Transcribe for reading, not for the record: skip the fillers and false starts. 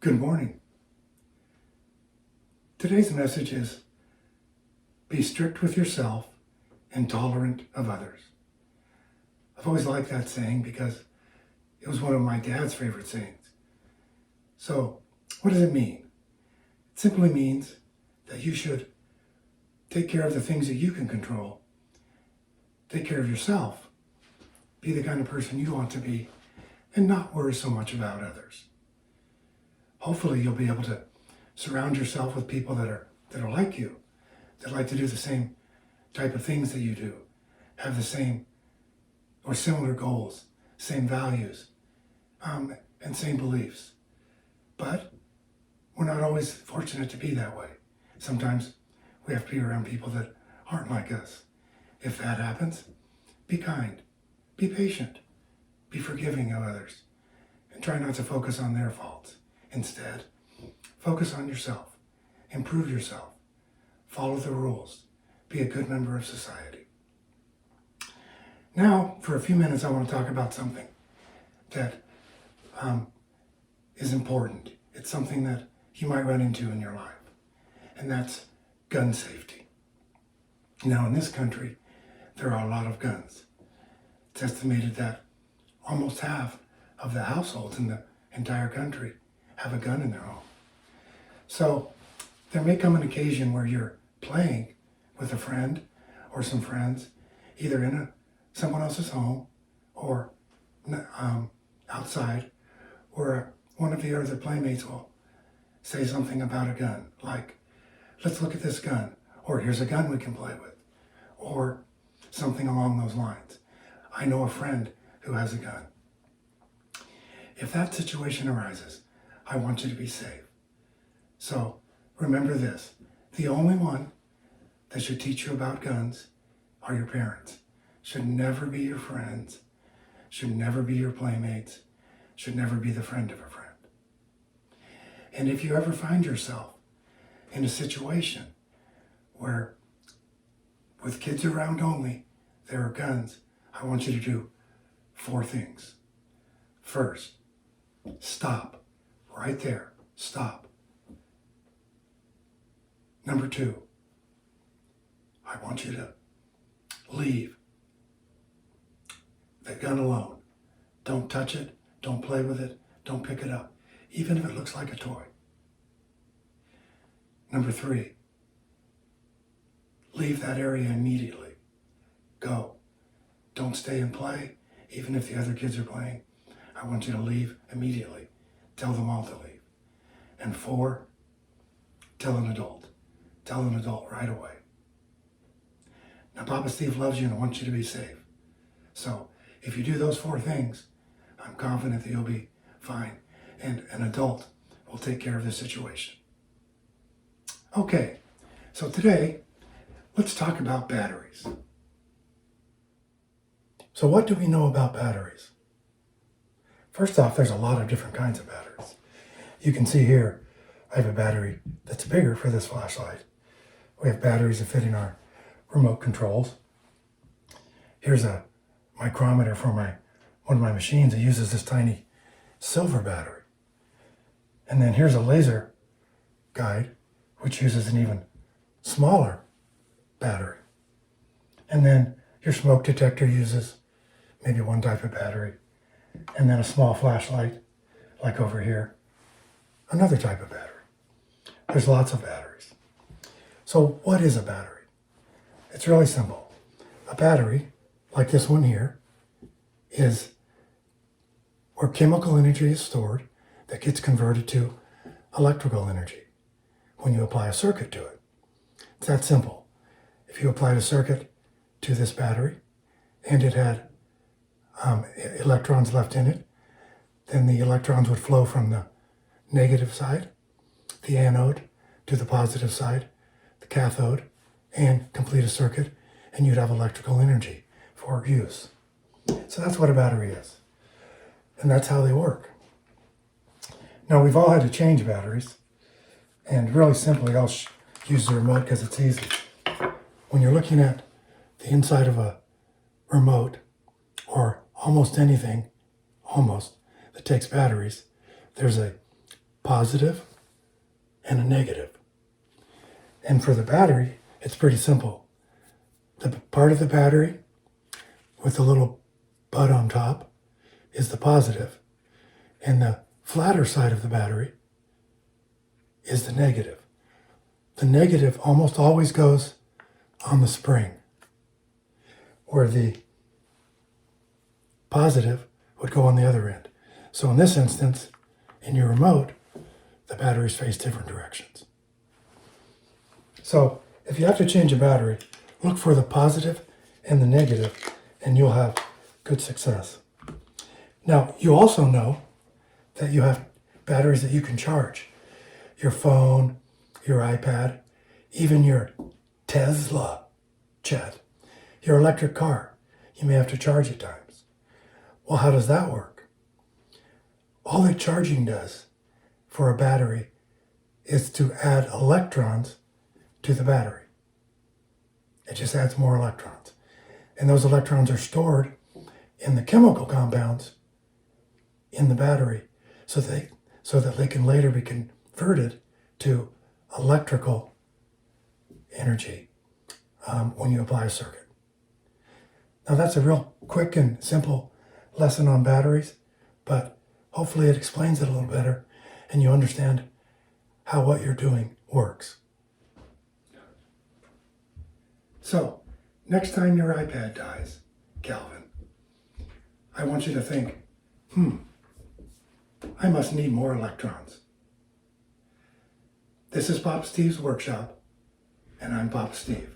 Good morning. Today's message is be strict with yourself and tolerant of others. I've always liked that saying because it was one of my dad's favorite sayings. So, what does it mean? It simply means that you should take care of the things that you can control. Take care of yourself. Be the kind of person you want to be and not worry so much about others. Hopefully you'll be able to surround yourself with people that are like you, that like to do the same type of things that you do, have the same or similar goals, same values, and same beliefs. But we're not always fortunate to be that way. Sometimes we have to be around people that aren't like us. If that happens, be kind, be patient, be forgiving of others, and try not to focus on their faults. Instead, focus on yourself, improve yourself, follow the rules, be a good member of society. Now, for a few minutes, I want to talk about something that is important. It's something that you might run into in your life, and that's gun safety. Now, in this country, there are a lot of guns. It's estimated that almost half of the households in the entire country have a gun in their home. So there may come an occasion where you're playing with a friend or some friends, either in someone else's home or outside, where one of the other playmates will say something about a gun, like, let's look at this gun, or here's a gun we can play with, or something along those lines. I know a friend who has a gun. If that situation arises, I want you to be safe. So remember this, the only one that should teach you about guns are your parents. Should never be your friends, should never be your playmates, should never be the friend of a friend. And if you ever find yourself in a situation where with kids around only, there are guns, I want you to do 4 things. First, stop. Right there. Stop. Number 2, I want you to leave the gun alone. Don't touch it. Don't play with it. Don't pick it up, even if it looks like a toy. Number 3, leave that area immediately. Go. Don't stay and play, even if the other kids are playing. I want you to leave immediately. Tell them all to leave. And 4, tell an adult. Tell an adult right away. Now, Papa Steve loves you and wants you to be safe. So if you do those 4 things, I'm confident that you'll be fine. And an adult will take care of the situation. Okay, so today, let's talk about batteries. So what do we know about batteries? First off, there's a lot of different kinds of batteries. You can see here, I have a battery that's bigger for this flashlight. We have batteries that fit in our remote controls. Here's a micrometer for one of my machines that uses this tiny silver battery. And then here's a laser guide, which uses an even smaller battery. And then your smoke detector uses maybe one type of battery. And then a small flashlight, like over here, another type of battery. There's lots of batteries. So what is a battery? It's really simple. A battery, like this one here, is where chemical energy is stored that gets converted to electrical energy when you apply a circuit to it. It's that simple. If you applied a circuit to this battery and it had electrons left in it, then the electrons would flow from the negative side, the anode, to the positive side, the cathode, and complete a circuit, and you'd have electrical energy for use. So that's what a battery is. And that's how they work. Now, we've all had to change batteries, and really simply, I'll use the remote because it's easy. When you're looking at the inside of a remote, or almost anything, that takes batteries, there's a positive and a negative. And for the battery, it's pretty simple. The part of the battery with the little bud on top is the positive, and the flatter side of the battery is the negative. The negative almost always goes on the spring, where the positive would go on the other end. So in this instance, in your remote, the batteries face different directions. So if you have to change a battery, look for the positive and the negative, and you'll have good success. Now, you also know that you have batteries that you can charge. Your phone, your iPad, even your Tesla jet, your electric car, you may have to charge at times. Well, how does that work? All that charging does for a battery is to add electrons to the battery. It just adds more electrons. And those electrons are stored in the chemical compounds in the battery so that they can later be converted to electrical energy when you apply a circuit. Now that's a real quick and simple lesson on batteries, but hopefully it explains it a little better and you understand how what you're doing works. So, next time your iPad dies, Calvin, I want you to think, I must need more electrons. This is Pop Steve's Workshop, and I'm Pop Steve.